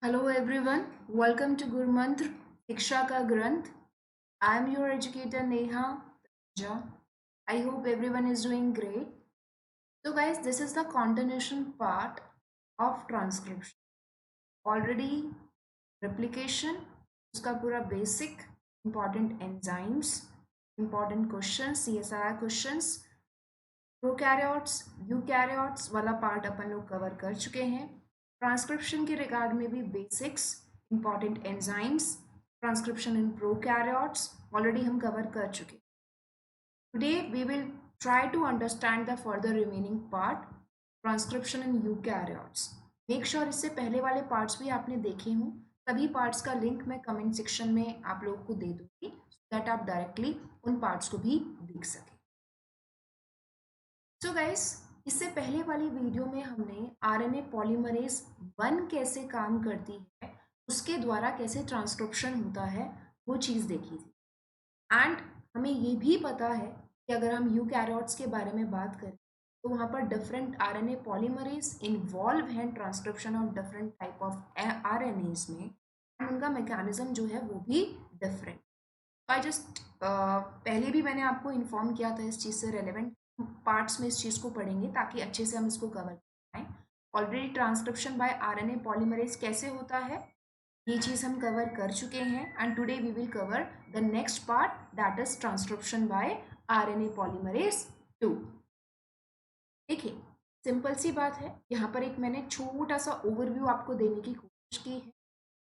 Hello everyone, welcome to Guru Mantra Diksha Ka Granth. I am your educator Neha. Taneja. I hope everyone is doing great. So guys, this is the continuation part of transcription. Already replication, उसका पूरा basic, important enzymes, important questions, CSIR questions, prokaryotes eukaryotes वाला part अपन लोग cover कर चुके हैं। Transcription के regard में भी basics, important enzymes, transcription in prokaryotes already हम कवर कर चुके। Today we will try to understand the further remaining part transcription in eukaryotes. Make sure इससे पहले वाले पार्ट्स भी आपने देखे हों। सभी पार्ट्स का लिंक मैं कमेंट सेक्शन में आप लोगों को दे दूंगी सो दैट आप डायरेक्टली उन पार्ट्स को भी देख सकें। सो गाइस, इससे पहले वाली वीडियो में हमने आरएनए पॉलीमरेज 1 कैसे काम करती है, उसके द्वारा कैसे ट्रांसक्रिप्शन होता है, वो चीज़ देखी थी। एंड हमें ये भी पता है कि अगर हम यूकैरियोट्स के बारे में बात करें तो वहाँ पर डिफरेंट आरएनए पॉलीमरेज इन्वॉल्व हैं transcription of different type of RNase में, एंड उनका मैकेनिज्म जो है वो भी डिफरेंट। आई जस्ट पहले भी मैंने आपको इन्फॉर्म किया था इस चीज़ से रेलेवेंट पार्ट्स में इस चीज़ को पढ़ेंगे ताकि अच्छे से हम इसको कवर कर पाएँ। Already transcription by RNA polymerase कैसे होता है ये चीज़ हम कवर कर चुके हैं, and today we will cover the next part that is transcription by RNA polymerase 2। देखिए, सिंपल सी बात है, यहाँ पर एक मैंने छोटा सा ओवरव्यू आपको देने की कोशिश की है।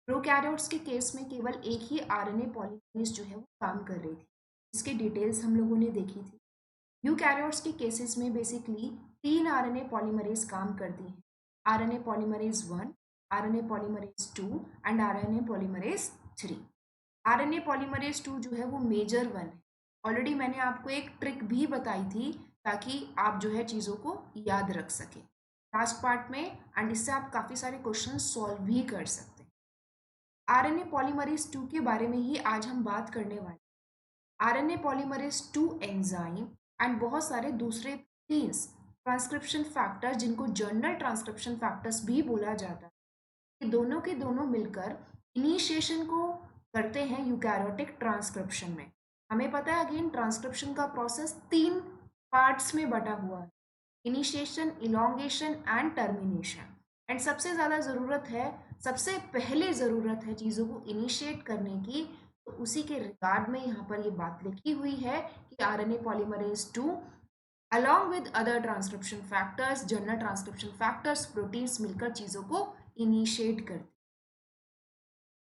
प्रोकैरियोट्स के केस में केवल एक ही आरएनए पॉलीमरेज जो है वो काम कर रही थी, इसकी डिटेल्स हम लोगों ने देखी थी। यूकैरियोट्स के केसेस में बेसिकली 3 आरएनए पॉलीमरेज काम करती हैं, RNA polymerase 1, RNA polymerase 2 and RNA polymerase 3। RNA polymerase 2 जो है वो मेजर वन है। ऑलरेडी मैंने आपको एक ट्रिक भी बताई थी ताकि आप जो है चीज़ों को याद रख सकें लास्ट पार्ट में, एंड इससे आप काफ़ी सारे क्वेश्चन सॉल्व भी कर सकते हैं। आरएनए पॉलीमरेज 2 के बारे में ही आज हम बात करने वाले। आरएनए पॉलीमरेज 2 एंजाइम एंड बहुत सारे दूसरे प्रोटीन्स ट्रांसक्रिप्शन फैक्टर जिनको जर्नल ट्रांसक्रिप्शन फैक्टर्स भी बोला जाता है, ये दोनों के दोनों मिलकर इनिशिएशन को करते हैं यूकैरियोटिक ट्रांसक्रिप्शन में। हमें पता है अगेन ट्रांसक्रिप्शन का प्रोसेस 3 पार्ट्स में बटा हुआ है, initiation, elongation and termination. And सबसे ज़्यादा ज़रूरत है, सबसे पहले ज़रूरत है चीज़ों को इनिशिएट करने की, तो उसी के रिगार्ड में यहाँ पर ये बात लिखी हुई है कि RNA polymerase 2 along with other transcription factors, general transcription factors, proteins मिलकर चीज़ों को इनिशिएट करते।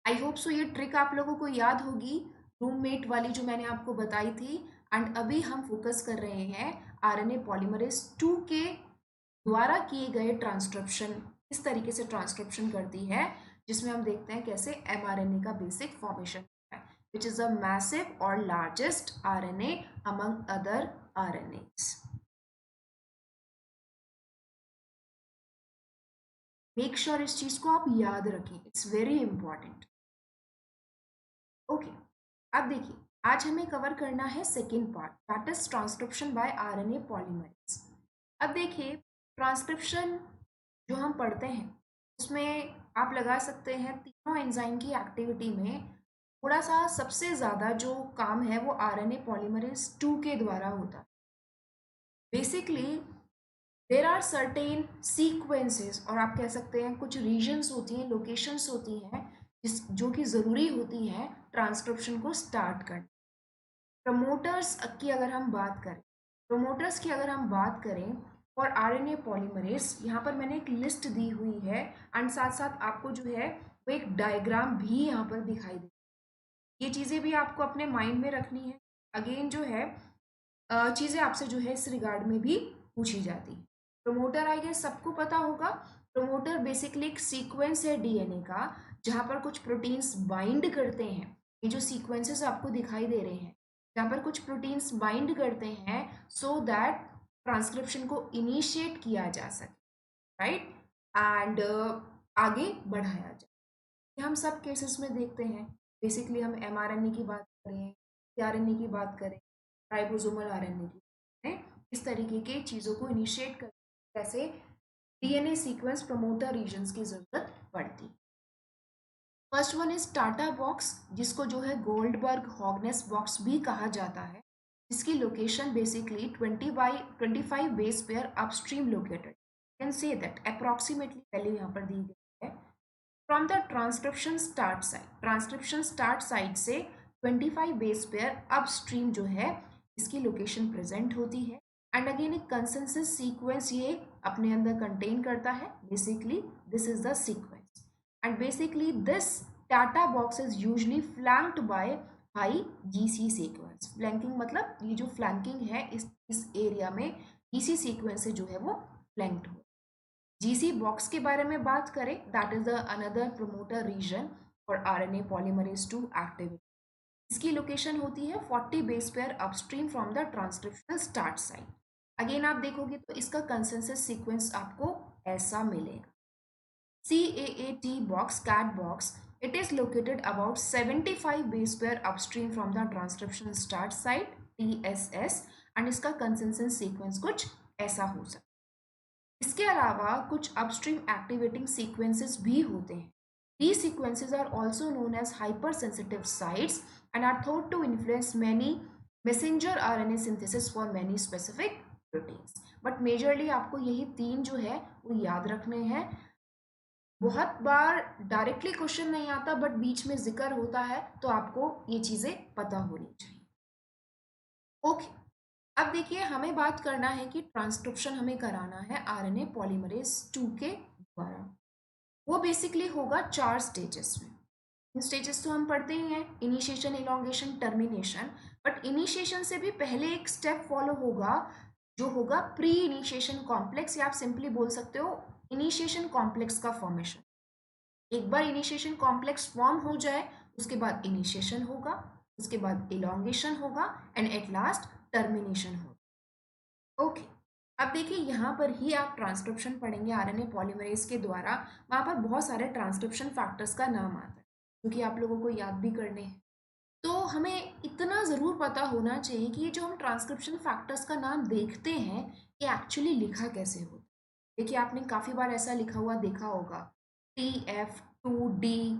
आई होप सो ये ट्रिक आप लोगों को याद होगी, रूममेट वाली जो मैंने आपको बताई थी। एंड अभी हम फोकस कर रहे हैं आरएनए पॉलीमरेज 2 के द्वारा किए गए ट्रांसक्रिप्शन, इस तरीके से ट्रांसक्रिप्शन करती है जिसमें हम देखते हैं कैसे एमआरएनए का बेसिक फॉर्मेशन है, विच इज अ मैसिव और largest RNA among other RNS. Make sure इस चीज को आप याद रखें, इट्स वेरी इंपॉर्टेंट। ओके, अब देखिए, आज हमें कवर करना है second part that is transcription by RNA polymerase. अब देखिए, ट्रांसक्रिप्शन जो हम पढ़ते हैं उसमें आप लगा सकते हैं तीनों एंजाइम की एक्टिविटी में थोड़ा सा सबसे ज़्यादा जो काम है वो आरएनए पॉलीमरेज 2 के द्वारा होता है। Basically there are certain sequences, और आप कह सकते हैं कुछ रीजन्स होती हैं, लोकेशंस होती हैं जिस जो कि ज़रूरी होती हैं ट्रांसक्रिप्शन को स्टार्ट करने। प्रमोटर्स की अगर हम बात करें, प्रमोटर्स की अगर हम बात करें और आरएनए पॉलीमरेज, यहाँ पर मैंने एक लिस्ट दी हुई है, एंड साथ साथ आपको जो है वो एक डायग्राम भी यहाँ पर दिखाई दे। ये चीज़ें भी आपको अपने माइंड में रखनी है। अगेन जो है चीज़ें आपसे जो है इस रिगार्ड में भी पूछी जाती है। प्रमोटर आई गेस सबको पता होगा। प्रमोटर बेसिकली एक सीक्वेंस है डीएनए का जहाँ पर कुछ प्रोटीन्स बाइंड करते हैं। ये जो सीक्वेंसेस आपको दिखाई दे रहे हैं जहाँ पर कुछ प्रोटीन्स बाइंड करते हैं सो दैट ट्रांसक्रिप्शन को इनिशिएट किया जा सके, राइट, एंड आगे बढ़ाया जाए। ये हम सब केसेस में देखते हैं। बेसिकली हम एमआरएनए की बात करें, आरएनए की बात करें, राइबोसोमल आरएनए की करें, इस तरीके के चीज़ों को इनिशिएट कर कैसे डीएनए सीक्वेंस प्रमोटर रीजन्स की ज़रूरत पड़ती। First one is TATA box, जिसको जो है गोल्डबर्ग हॉगनेस बॉक्स भी कहा जाता है, जिसकी location basically 25 base pair upstream located, can say that approximately value यहाँ पर दी गई है। From the transcription start site से 25 बेस पेयर अपस्ट्रीम जो है इसकी लोकेशन प्रेजेंट होती है। एंड अगेन एक कंसेंसस सीक्वेंस ये अपने अंदर कंटेन करता है, basically this is the sequence. And basically this data box is usually flanked by high GC sequence. Flanking मतलब ये जो फ्लैंकिंग है इस एरिया में जीसी सीक्वेंस से जो है वो फ्लैंक्ड हो। जीसी बॉक्स के बारे में बात करें, that is the another promoter region for RNA polymerase 2 activity. इसकी लोकेशन होती है 40 base pair upstream from the transcriptional start site. Again आप देखोगे तो इसका कंसेंसस सीक्वेंस आपको ऐसा मिलेगा। CAAT box, CAT box, it is located about 75 base pair upstream from the transcription start site TSS and इसका consensus sequence कुछ ऐसा हो सकता है। इसके अलावा कुछ upstream activating sequences भी होते हैं। These sequences are also known as hypersensitive sites and are thought to influence many messenger RNA synthesis for many specific proteins. But majorly आपको यही तीन जो है वो याद रखने हैं। बहुत बार डायरेक्टली क्वेश्चन नहीं आता बट बीच में जिक्र होता है, तो आपको ये चीजें पता होनी चाहिए। ओके, अब देखिए हमें बात करना है कि ट्रांसक्रिप्शन हमें कराना है आरएनए पॉलीमरेज 2 के द्वारा। वो बेसिकली होगा 4 स्टेजेस में। इन स्टेजेस तो हम पढ़ते ही हैं, initiation, elongation, termination. But initiation से भी पहले एक स्टेप फॉलो होगा जो होगा प्री इनिशिएशन कॉम्प्लेक्स, या आप सिंपली बोल सकते हो इनिशिएशन कॉम्प्लेक्स का फॉर्मेशन। एक बार इनिशिएशन कॉम्प्लेक्स फॉर्म हो जाए उसके बाद इनिशिएशन होगा, उसके बाद इलॉन्गेशन होगा एंड एट लास्ट टर्मिनेशन होगा। ओके, अब देखिए यहाँ पर ही आप ट्रांसक्रिप्शन पढ़ेंगे आरएनए पॉलीमरेज के द्वारा। वहाँ पर बहुत सारे ट्रांसक्रिप्शन फैक्टर्स का नाम आता है क्योंकि आप लोगों को याद भी करने हैं। तो हमें इतना ज़रूर पता होना चाहिए कि ये जो हम ट्रांसक्रिप्शन फैक्टर्स का नाम देखते हैं ये एक्चुअली लिखा कैसे होता है। देखिए आपने काफ़ी बार ऐसा लिखा हुआ देखा होगा, TF2D,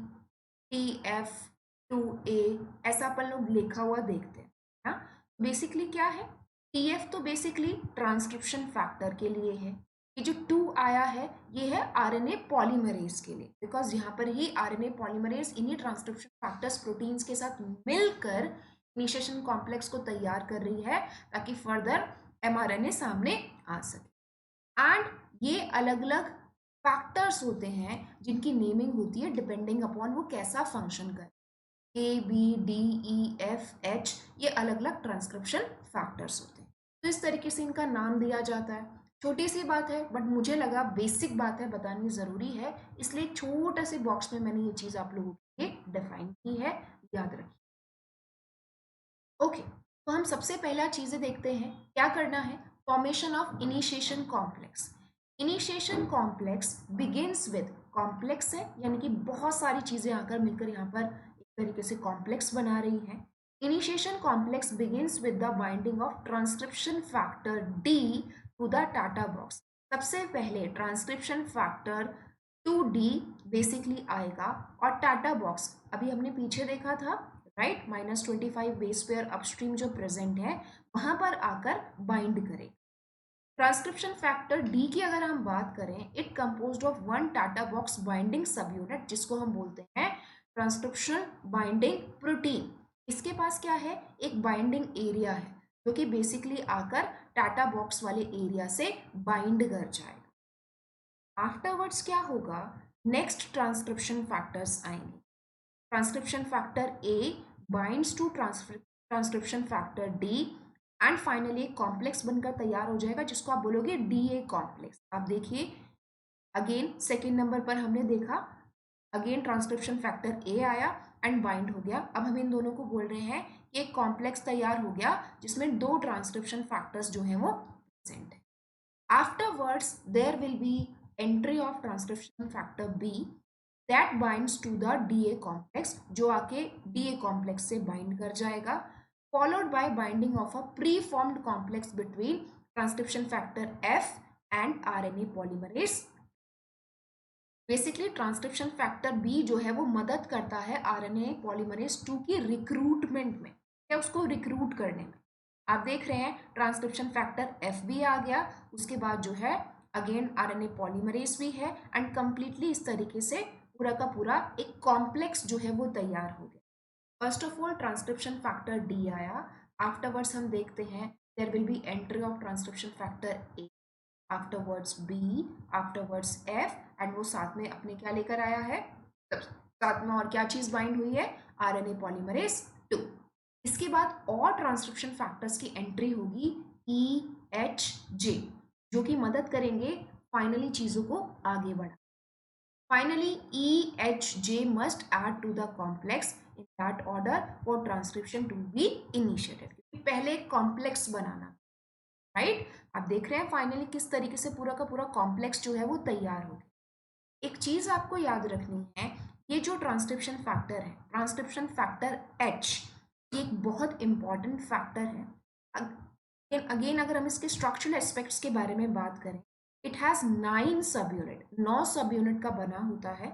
TF2A, ऐसा अपन लोग लिखा हुआ देखते हैं ना। बेसिकली क्या है, TF तो बेसिकली ट्रांसक्रिप्शन फैक्टर के लिए है, ये जो 2 आया है ये है आरएनए पॉलीमरेज के लिए, बिकॉज यहाँ पर ही आरएनए पॉलीमरेज इन्हीं ट्रांसक्रिप्शन फैक्टर्स प्रोटीन्स के साथ मिलकर इनिशिएशन कॉम्प्लेक्स को तैयार कर रही है ताकि फर्दर mRNA सामने आ सके। एंड ये अलग अलग फैक्टर्स होते हैं जिनकी नेमिंग होती है डिपेंडिंग अपॉन वो कैसा फंक्शन कर, ABDEFH, ये अलग अलग ट्रांसक्रिप्शन फैक्टर्स होते हैं। तो इस तरीके से इनका नाम दिया जाता है। छोटी सी बात है बट मुझे लगा बेसिक बात है, बतानी ज़रूरी है, इसलिए छोटे से बॉक्स में मैंने ये चीज़ आप लोगों के लिए डिफाइन की है, याद रखिए। ओके, तो हम सबसे पहला चीज़ें देखते हैं क्या करना है। Formation of initiation complex. Initiation complex begins with, complex है यानी कि बहुत सारी चीज़ें आकर मिलकर यहाँ पर एक तरीके से कॉम्प्लेक्स बना रही हैं। Initiation complex begins with the binding of transcription factor D to the TATA box. सबसे पहले ट्रांसक्रिप्शन फैक्टर 2D बेसिकली आएगा और टाटा बॉक्स अभी हमने पीछे देखा था, राइट, -25 बेस पेयर अपस्ट्रीम जो प्रेजेंट है वहां पर आकर बाइंड करे। ट्रांसक्रिप्शन फैक्टर डी की अगर हम बात करें, it composed of 1 TATA box binding सब यूनिट जिसको हम बोलते हैं ट्रांसक्रिप्शन बाइंडिंग प्रोटीन। इसके पास क्या है, एक बाइंडिंग एरिया है जो कि बेसिकली आकर टाटा बॉक्स वाले एरिया से बाइंड कर जाएगा। आफ्टरवर्ड्स क्या होगा, नेक्स्ट ट्रांसक्रिप्शन फैक्टर्स आएंगे। Transcription factor A binds to transcription factor D and finally एक कॉम्प्लेक्स बनकर तैयार हो जाएगा जिसको आप बोलोगे डीए कॉम्प्लेक्स। आप देखिए अगेन सेकेंड नंबर पर हमने देखा, अगेन ट्रांसक्रिप्शन फैक्टर ए आया एंड बाइंड हो गया। अब हम इन दोनों को बोल रहे हैं कि एक कॉम्प्लेक्स तैयार हो गया जिसमें 2 ट्रांसक्रिप्शन फैक्टर्स जो हैं वो प्रेजेंट है। Afterwards, there will be entry of transcription factor B that binds to the DA complex, जो आके DA complex से bind कर जाएगा, followed by binding of a preformed complex between transcription factor F and RNA polymerase। Basically transcription factor B जो है वो मदद करता है आरएनए पॉलीमरेज 2 की रिक्रूटमेंट में, या उसको रिक्रूट करने में। आप देख रहे हैं ट्रांसक्रिप्शन फैक्टर एफ भी आ गया, उसके बाद जो है अगेन आरएनए पॉलीमरेज भी है, एंड कंप्लीटली इस तरीके से पूरा का पूरा एक कॉम्प्लेक्स जो है वो तैयार हो गया। First of all transcription factor D आया, आफ्टरवर्ड्स हम देखते हैं there will be entry of transcription factor A, afterwards B, afterwards F, and वो साथ में अपने क्या लेकर आया है, साथ में और क्या चीज बाइंड हुई है, आरएनए पॉलीमरेज 2। इसके बाद और ट्रांसक्रिप्शन फैक्टर्स की एंट्री होगी ई एच जे, जो कि मदद करेंगे फाइनली चीजों को आगे बढ़ा। Finally, EHJ must add to the complex in that order for transcription to be initiated. क्योंकि पहले एक कॉम्प्लेक्स बनाना, राइट? आप देख रहे हैं फाइनली किस तरीके से पूरा का पूरा कॉम्प्लेक्स जो है वो तैयार हो गया। एक चीज आपको याद रखनी है, ये जो ट्रांसक्रिप्शन फैक्टर है, ट्रांसक्रिप्शन फैक्टर H, ये एक बहुत इंपॉर्टेंट फैक्टर है। अगेन अगर हम इसके स्ट्रक्चरल एस्पेक्ट्स के बारे में बात करें, इट हैज 9 सब यूनिट, 9 सब यूनिट का बना होता है,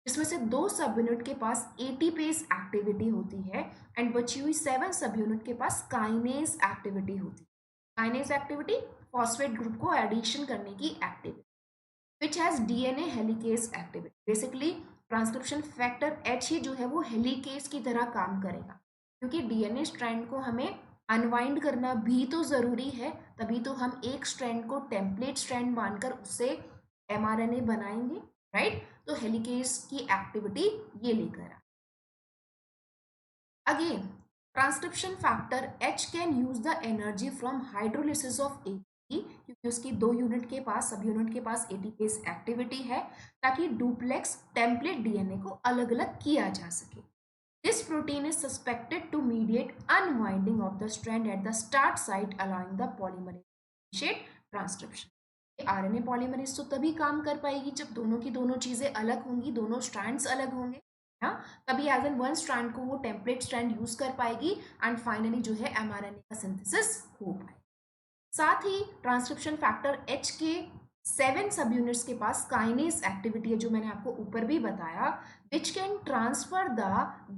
जिसमें से 2 सब यूनिट के पास एटीपेज एक्टिविटी होती है, एंड बची हुई 7 सब यूनिट के पास काइनेज एक्टिविटी होती है। काइनेज एक्टिविटी फॉस्फेट ग्रुप को एडिशन करने की activity, which has DNA helicase activity. Basically transcription factor H ही जो है वो हेलिकेज की तरह काम करेगा, क्योंकि डीएनए स्ट्रैंड को हमें अनवाइंड करना भी तो जरूरी है, तभी तो हम एक स्ट्रैंड को टेम्पलेट स्ट्रैंड मानकर उससे एमआरएनए बनाएंगे, राइट? तो हेलिकेज की एक्टिविटी ये लेकर आ। Again transcription factor H can use the energy from hydrolysis of ATP, क्योंकि उसकी 2 यूनिट के पास, सब यूनिट के पास एटीपेज एक्टिविटी है, ताकि डुप्लेक्स टेम्पलेट डीएनए को अलग अलग किया जा सके। This protein is suspected to mediate unwinding of the strand at the start site, allowing the polymerase to initiate transcription. RNA polymerase तो तभी काम कर पाएगी जब दोनों की दोनों चीजें अलग होंगी, दोनों स्ट्रैंड्स अलग होंगे, हाँ, तभी एज एन वन स्ट्रैंड को वो टेम्पलेट स्ट्रैंड यूज कर पाएगी, एंड फाइनली जो है एमआरएनए का सिंथेसिस हो पाएगा। साथ ही ट्रांसक्रिप्शन फैक्टर एच के 7 सब यूनिट्स के पास काइनेज एक्टिविटी है, जो मैंने आपको ऊपर भी बताया, which can transfer the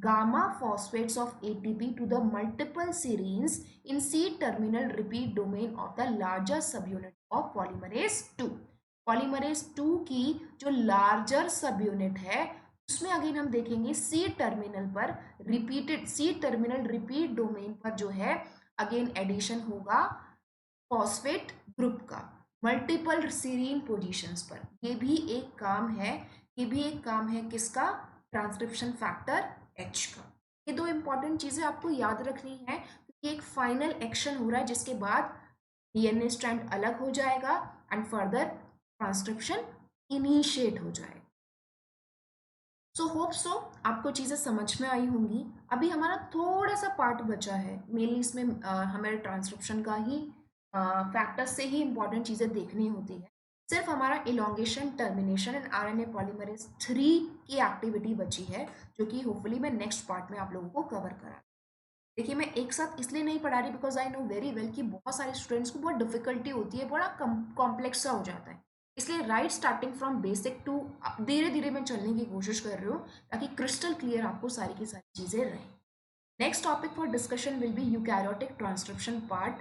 gamma phosphates of ATP to the multiple serines in C terminal repeat domain of the larger sub unit of polymerase 2। Polymerase 2 की जो लार्जर सब यूनिट है, उसमें अगेन हम देखेंगे सी टर्मिनल पर repeated, C terminal repeat domain पर जो है अगेन एडिशन होगा फॉस्फेट ग्रुप का मल्टीपल सीरीन पोजीशंस पर। ये भी एक काम है, ये भी एक काम है किसका, ट्रांसक्रिप्शन फैक्टर एच का। ये 2 इंपॉर्टेंट चीजें आपको याद रखनी है, क्योंकि एक फाइनल एक्शन हो रहा है जिसके बाद डीएनए स्ट्रैंड अलग हो जाएगा एंड फर्दर ट्रांसक्रिप्शन इनिशिएट हो जाएगा। सो होप सो आपको चीज़ें समझ में आई होंगी। अभी हमारा थोड़ा सा पार्ट बचा है, मेनली इसमें हमारे ट्रांसक्रिप्शन का ही फैक्टर्स से ही इंपॉर्टेंट चीज़ें देखनी होती है। सिर्फ हमारा elongation, termination and RNA polymerase 3 की एक्टिविटी बची है, जो कि होपफुली मैं नेक्स्ट पार्ट में आप लोगों को कवर करा। देखिए मैं एक साथ इसलिए नहीं पढ़ा रही because I know very well कि बहुत सारे स्टूडेंट्स को बहुत डिफिकल्टी होती है, बड़ा कॉम्प्लेक्स सा हो जाता है, इसलिए right starting from basic to धीरे धीरे मैं चलने की कोशिश कर रही हूँ, ताकि क्रिस्टल क्लियर आपको सारी की सारी चीज़ें रहें। Next topic for discussion will be eukaryotic transcription part.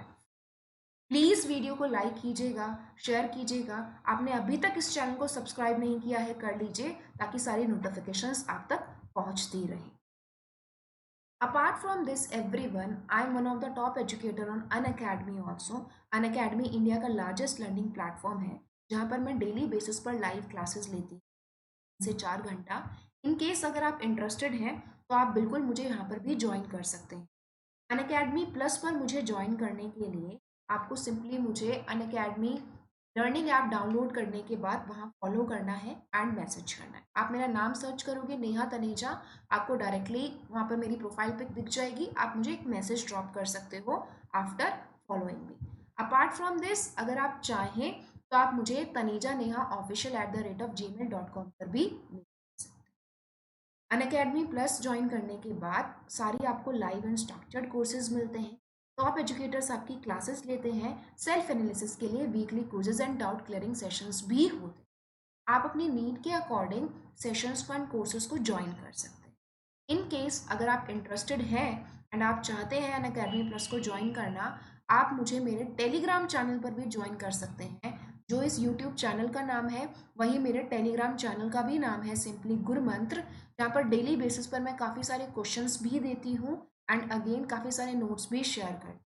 Please video को लाइक कीजिएगा, शेयर कीजिएगा। आपने अभी तक इस चैनल को सब्सक्राइब नहीं किया है, कर लीजिए, ताकि सारी नोटिफिकेशंस आप तक पहुँचती रहें। Apart from this everyone, I am one of the top educator on Unacademy also. Unacademy India का लार्जेस्ट लर्निंग प्लेटफॉर्म है, जहाँ पर मैं डेली बेसिस पर लाइव क्लासेस लेती हूँ से 4 घंटा। इन केस अगर आप इंटरेस्टेड हैं तो आप बिल्कुल मुझे यहाँ पर भी ज्वाइन कर सकते हैं। अनअकैडमी प्लस पर मुझे ज्वाइन करने के लिए आपको सिंपली मुझे अनअकैडमी लर्निंग ऐप डाउनलोड करने के बाद वहाँ फॉलो करना है एंड मैसेज करना है। आप मेरा नाम सर्च करोगे नेहा तनेजा, आपको डायरेक्टली वहाँ पर मेरी प्रोफाइल पिक दिख जाएगी, आप मुझे एक मैसेज ड्रॉप कर सकते हो after following me. Apart from this अगर आप चाहें तो आप मुझे tanejanehaofficial@gmail.com पर भी मिल सकते हैं। अनअकैडमी प्लस ज्वाइन करने के बाद सारी आपको लाइव एंड स्ट्रक्चर्ड कोर्सेज मिलते हैं, टॉप एजुकेटर्स आपकी क्लासेस लेते हैं, सेल्फ एनालिसिस के लिए weekly quizzes and doubt clearing sessions भी होते हैं। आप अपनी नीड के अकॉर्डिंग सेशंस को एंड कोर्सेज को ज्वाइन कर सकते हैं। इन केस अगर आप इंटरेस्टेड हैं एंड आप चाहते हैं अनअकैडमी प्लस को ज्वाइन करना, आप मुझे मेरे टेलीग्राम चैनल पर भी ज्वाइन कर सकते हैं। जो इस यूट्यूब चैनल का नाम है वही मेरे टेलीग्राम चैनल का भी नाम है, सिंपली गुरमंत्र, जहाँ पर डेली बेसिस पर मैं काफ़ी सारे क्वेश्चंस भी देती हूँ एंड अगेन काफ़ी सारे नोट्स भी शेयर करती हूँ।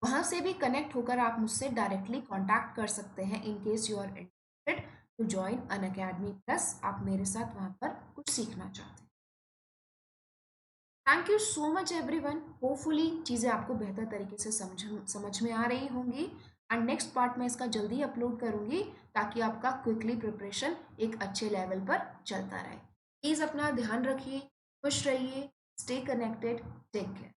वहाँ से भी कनेक्ट होकर आप मुझसे डायरेक्टली कांटेक्ट कर सकते हैं in case you are interested to join Unacademy plus, आप मेरे साथ वहाँ पर कुछ सीखना चाहते हैं। Thank you so much everyone. Hopefully चीज़ें आपको बेहतर तरीके से समझ में आ रही होंगी एंड नेक्स्ट पार्ट मैं इसका जल्दी अपलोड करूँगी ताकि आपका क्विकली प्रिपरेशन एक अच्छे लेवल पर चलता रहे। प्लीज़ अपना ध्यान रखिए, खुश रहिए, स्टे कनेक्टेड, टेक केयर।